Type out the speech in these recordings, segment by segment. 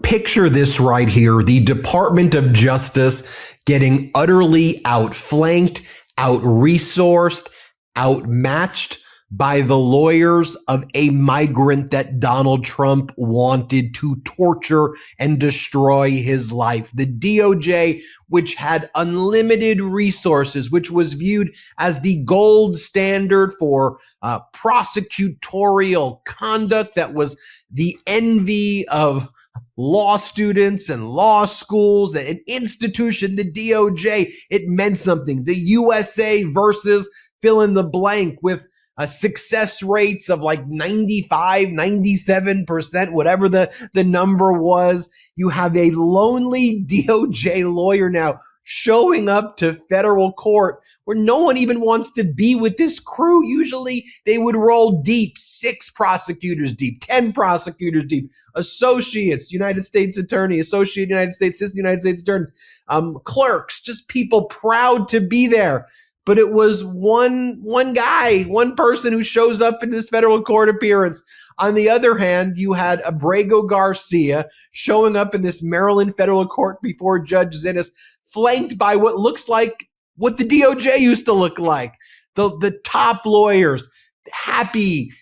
Picture this right here. The Department of Justice getting utterly outflanked, out-resourced, outmatched by the lawyers of a migrant that Donald Trump wanted to torture and destroy his life. The DOJ, which had unlimited resources, which was viewed as the gold standard for prosecutorial conduct, that was the envy of law students and law schools, an institution, the DOJ. It meant something. The USA versus fill in the blank, with success rates of like 95, 97%, whatever the number was. You have a lonely DOJ lawyer now showing up to federal court where no one even wants to be with this crew. Usually they would roll deep, 6 prosecutors deep, 10 prosecutors deep, associates, United States attorney, associate United States, assistant United States attorneys, clerks, just people proud to be there. But it was one guy, one person who shows up in this federal court appearance. On the other hand, you had Abrego Garcia showing up in this Maryland federal court before Judge Zinnes, flanked by what looks like what the DOJ used to look like. The top lawyers, happy,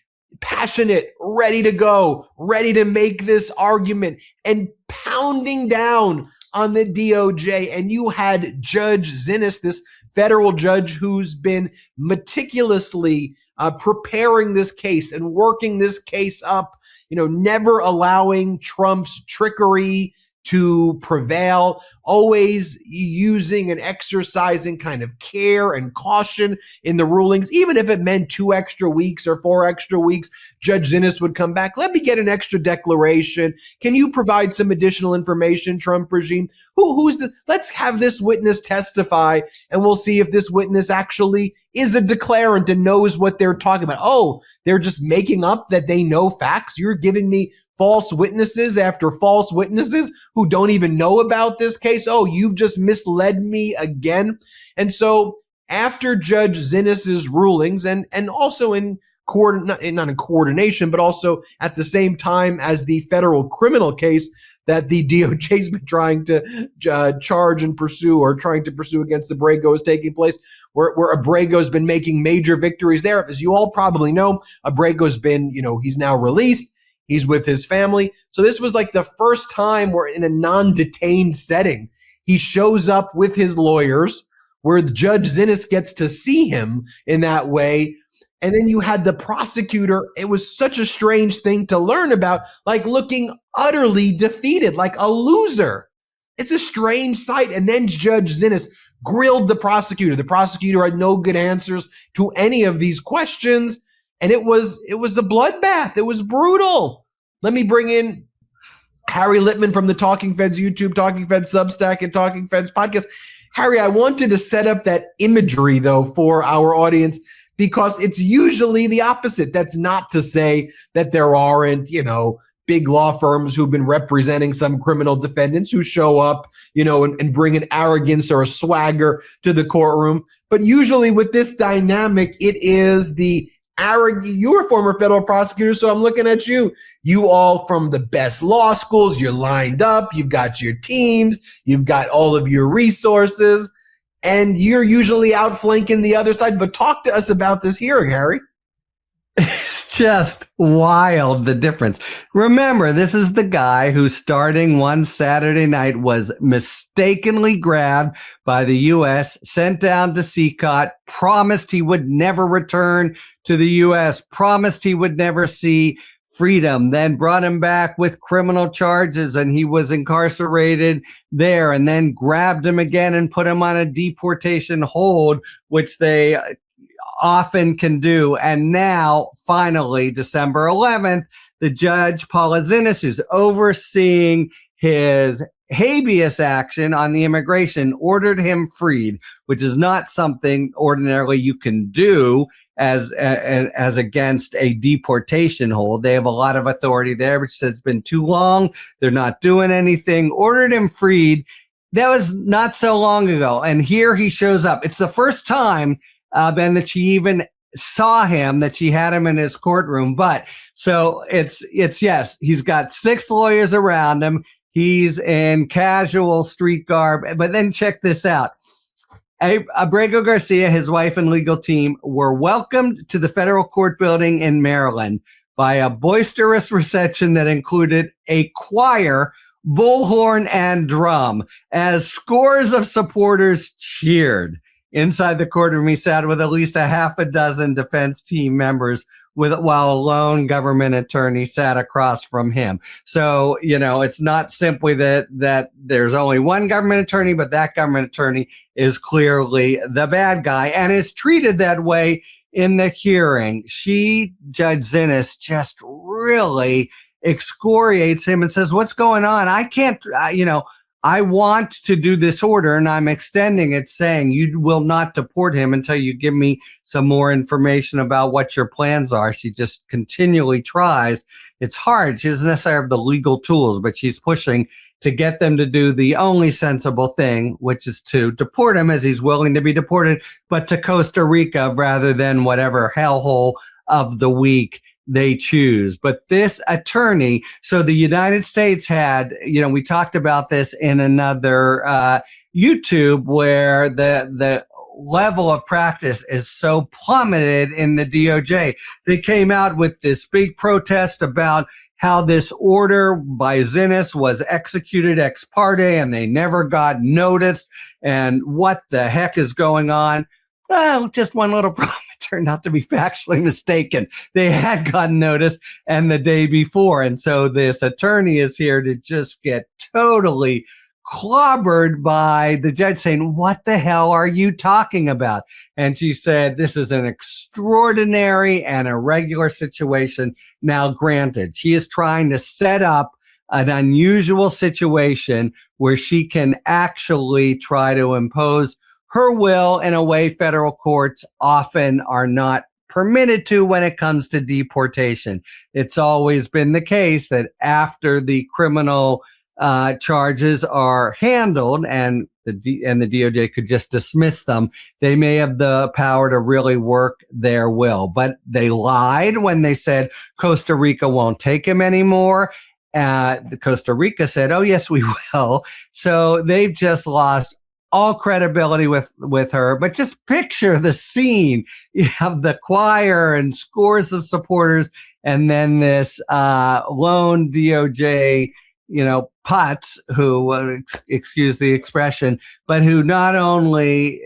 passionate, ready to go, ready to make this argument, and pounding down on the DOJ. And you had Judge Zinnes, this federal judge who's been meticulously preparing this case and working this case up, never allowing Trump's trickery to prevail, always using and exercising kind of care and caution in the rulings. Even if it meant 2 extra weeks or 4 extra weeks, Judge Zinnes would come back. Let me get an extra declaration. Can you provide some additional information, Trump regime? Let's have this witness testify, and we'll see if this witness actually is a declarant and knows what they're talking about. Oh, they're just making up that they know facts. You're giving me false witnesses after false witnesses who don't even know about this case. Oh, you've just misled me again. And so after Judge Zinnes's rulings, and also not in coordination, but also at the same time as the federal criminal case that the DOJ's been trying to charge and pursue, or trying to pursue against Abrego, is taking place, where Abrego's been making major victories there. As you all probably know, Abrego's been, he's now released. He's with his family. So this was like the first time where, in a non-detained setting, he shows up with his lawyers, where Judge Zinnes gets to see him in that way. And then you had the prosecutor. It was such a strange thing to learn about, like looking utterly defeated, like a loser. It's a strange sight. And then Judge Zinnes grilled the prosecutor. The prosecutor had no good answers to any of these questions. And it was a bloodbath. It was brutal. Let me bring in Harry Litman from the Talking Feds YouTube, Talking Feds Substack, and Talking Feds podcast. Harry, I wanted to set up that imagery, though, for our audience, because it's usually the opposite. That's not to say that there aren't, big law firms who've been representing some criminal defendants who show up, and bring an arrogance or a swagger to the courtroom. But usually with this dynamic, it is the arrogant. You're a former federal prosecutor, so I'm looking at you. You all from the best law schools, you're lined up, you've got your teams, you've got all of your resources, and you're usually outflanking the other side. But talk to us about this hearing, Harry. It's just wild, the difference. Remember, this is the guy who, starting one Saturday night, was mistakenly grabbed by the U.S., sent down to CCOT, promised he would never return to the U.S., promised he would never see freedom, then brought him back with criminal charges, and he was incarcerated there, and then grabbed him again and put him on a deportation hold, which they often can do. And now, finally, December 11th, the judge, Paula Zinnes, who's overseeing his habeas action on the immigration, ordered him freed, which is not something ordinarily you can do as against a deportation hold. They have a lot of authority there, which says it's been too long, they're not doing anything. Ordered him freed. That was not so long ago. And here he shows up. It's the first time and that she even saw him, that she had him in his courtroom. But so it's yes, he's got 6 lawyers around him. He's in casual street garb. But then check this out. Abrego Garcia, his wife and legal team were welcomed to the federal court building in Maryland by a boisterous reception that included a choir, bullhorn, and drum as scores of supporters cheered. Inside the courtroom, he sat with at least a half a dozen defense team members, while a lone government attorney sat across from him. So, it's not simply that there's only one government attorney, but that government attorney is clearly the bad guy and is treated that way in the hearing. Judge Zinnes, just really excoriates him and says, what's going on? I can't, I want to do this order, and I'm extending it, saying you will not deport him until you give me some more information about what your plans are. She just continually tries. It's hard. She doesn't necessarily have the legal tools, but she's pushing to get them to do the only sensible thing, which is to deport him as he's willing to be deported, but to Costa Rica rather than whatever hellhole of the week they choose. But this attorney, so the United States had, we talked about this in another YouTube, where the level of practice is so plummeted in the DOJ. They came out with this big protest about how this order by Zinnes was executed ex parte and they never got notice, and what the heck is going on. Well, just one little problem. Turned out to be factually mistaken. They had gotten notice and the day before. And so this attorney is here to just get totally clobbered by the judge saying, what the hell are you talking about? And she said, this is an extraordinary and irregular situation. Now, granted, she is trying to set up an unusual situation where she can actually try to impose her will in a way federal courts often are not permitted to when it comes to deportation. It's always been the case that after the criminal charges are handled and the DOJ could just dismiss them, they may have the power to really work their will. But they lied when they said Costa Rica won't take him anymore. Costa Rica said, oh, yes, we will. So they've just lost all credibility with her. But just picture the scene. You have the choir and scores of supporters, and then this lone DOJ, putz, who, excuse the expression, but who not only,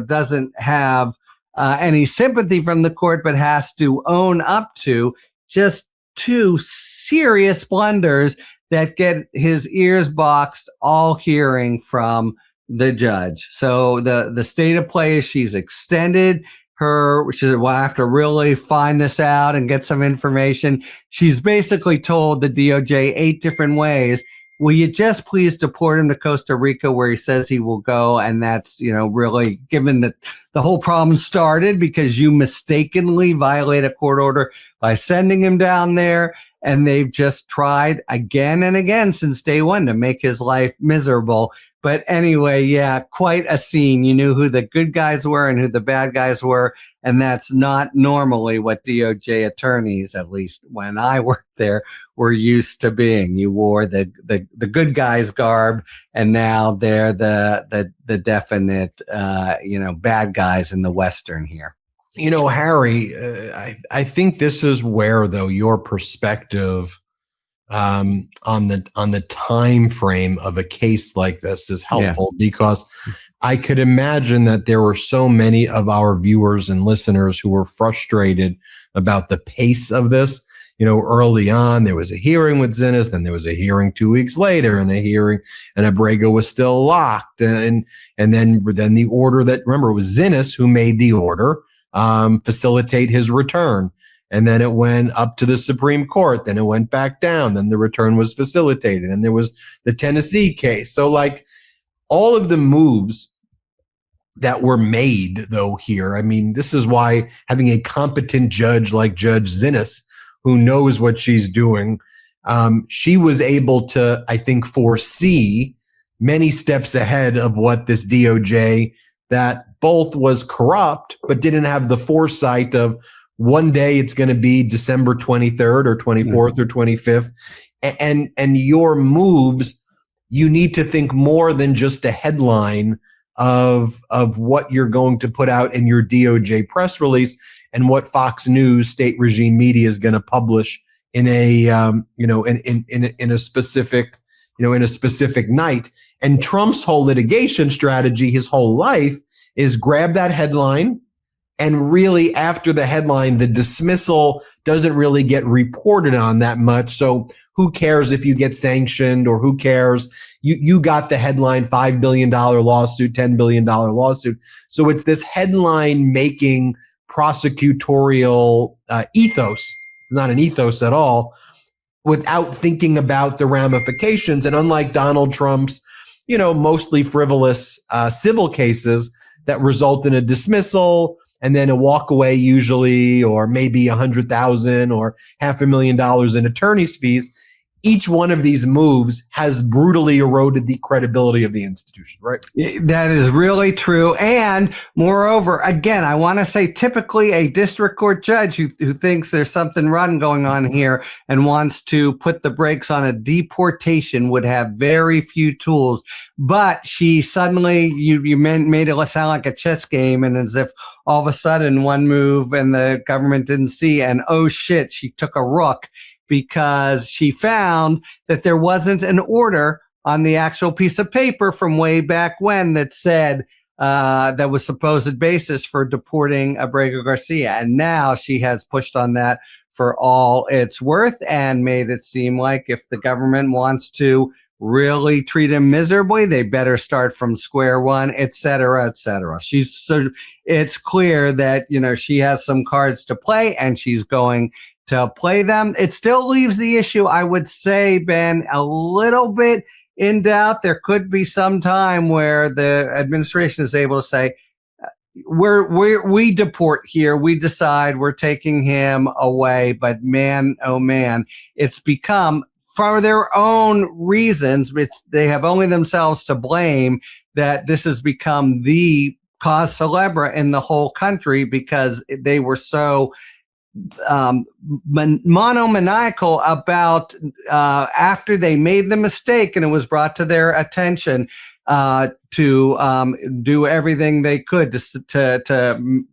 doesn't have any sympathy from the court, but has to own up to just two serious blunders that get his ears boxed all hearing from the judge. So the state of play is she's extended she said, well, I have to really find this out and get some information. She's basically told the DOJ 8 different ways, will you just please deport him to Costa Rica where he says he will go? And that's, really, given that the whole problem started because you mistakenly violate a court order by sending him down there. And they've just tried again and again since day one to make his life miserable. But anyway, yeah, quite a scene. You knew who the good guys were and who the bad guys were. And that's not normally what DOJ attorneys, at least when I worked there, were used to being. You wore the good guys garb, and now they're the definite, bad guys in the Western here. Harry, I think this is where, though, your perspective on the time frame of a case like this is helpful, because I could imagine that there were so many of our viewers and listeners who were frustrated about the pace of this. Early on, there was a hearing with Zinnes, then there was a hearing 2 weeks later, and a hearing, and Abrego was still locked, and then the order that, remember, it was Zinnes who made the order. Facilitate his return. And then it went up to the Supreme Court. Then it went back down. Then the return was facilitated. And there was the Tennessee case. So all of the moves that were made, though, here, I mean, this is why having a competent judge like Judge Zinnes, who knows what she's doing, she was able to, I think, foresee many steps ahead of what this DOJ that both was corrupt, but didn't have the foresight of one day it's going to be December 23rd or 24th or 25th. And your moves you need to think more than just a headline of what you're going to put out in your DOJ press release and what Fox News state regime media is going to publish in a in a specific night. And Trump's whole litigation strategy his whole life is grab that headline, and really after the headline, the dismissal doesn't really get reported on that much. So who cares if you get sanctioned, or who cares? You got the headline, $5 billion lawsuit, $10 billion lawsuit. So it's this headline making prosecutorial ethos, not an ethos at all, without thinking about the ramifications. And unlike Donald Trump's, mostly frivolous civil cases that result in a dismissal and then a walk away usually, or maybe $100,000 or $500,000 in attorney's fees, each one of these moves has brutally eroded the credibility of the institution, right? That is really true. And moreover, again, I want to say typically a district court judge who thinks there's something rotten going on here and wants to put the brakes on a deportation would have very few tools. But she suddenly, you made it sound like a chess game, and as if all of a sudden one move and the government didn't see, and oh shit, she took a rook, because she found that there wasn't an order on the actual piece of paper from way back when that said that was supposed basis for deporting Abrego Garcia. And now she has pushed on that for all it's worth and made it seem like if the government wants to really treat him miserably, they better start from square one, et cetera, et cetera. It's clear that, she has some cards to play and she's going to play them. It still leaves the issue, I would say, Ben, a little bit in doubt. There could be some time where the administration is able to say, we deport here. We decide we're taking him away. But man, oh man, it's become, for their own reasons, they have only themselves to blame, that this has become the cause célèbre in the whole country because they were so monomaniacal about after they made the mistake and it was brought to their attention to do everything they could to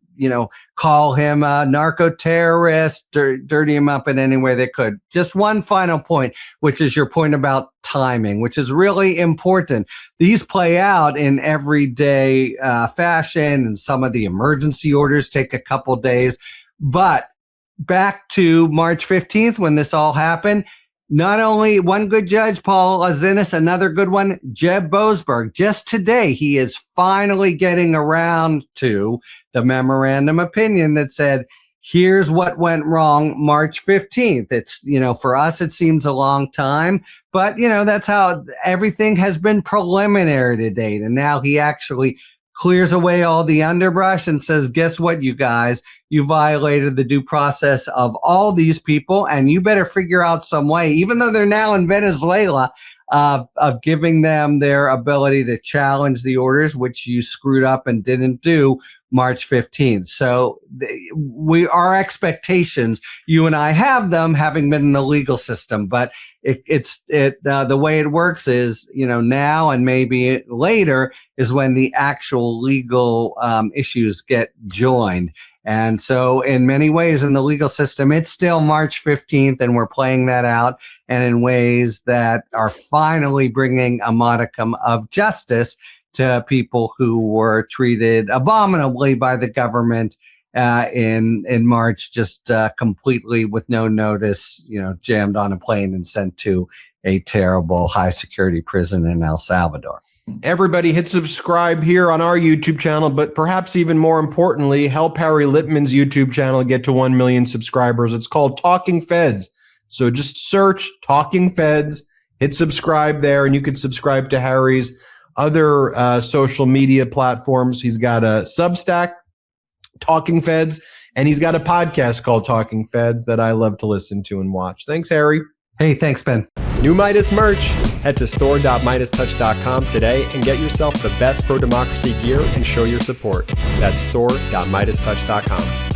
call him a narco-terrorist, dirty him up in any way they could. Just one final point, which is your point about timing, which is really important. These play out in everyday fashion, and some of the emergency orders take a couple days, but back to March 15th, when this all happened, not only one good judge, Paul Azinis, another good one, Jeb Boasberg. Just today, he is finally getting around to the memorandum opinion that said, here's what went wrong March 15th. It's, for us, it seems a long time, but, that's how everything has been preliminary to date. And now he actually clears away all the underbrush and says, guess what, you guys, you violated the due process of all these people, and you better figure out some way, even though they're now in Venezuela, of giving them their ability to challenge the orders, which you screwed up and didn't do March 15th. So our expectations, you and I have them, having been in the legal system, but the way it works is, now and maybe later is when the actual legal issues get joined. And so in many ways in the legal system, it's still March 15th, and we're playing that out, and in ways that are finally bringing a modicum of justice to people who were treated abominably by the government in March, just completely with no notice, jammed on a plane and sent to a terrible high security prison in El Salvador. Everybody hit subscribe here on our YouTube channel, but perhaps even more importantly, help Harry Litman's YouTube channel get to 1 million subscribers. It's called Talking Feds. So just search Talking Feds, hit subscribe there, and you can subscribe to Harry's other social media platforms. He's got a Substack, Talking Feds, and he's got a podcast called Talking Feds that I love to listen to and watch. Thanks, Harry. Hey, thanks, Ben. New Meidas merch. Head to store.MeidasTouch.com today and get yourself the best pro-democracy gear and show your support. That's store.MeidasTouch.com.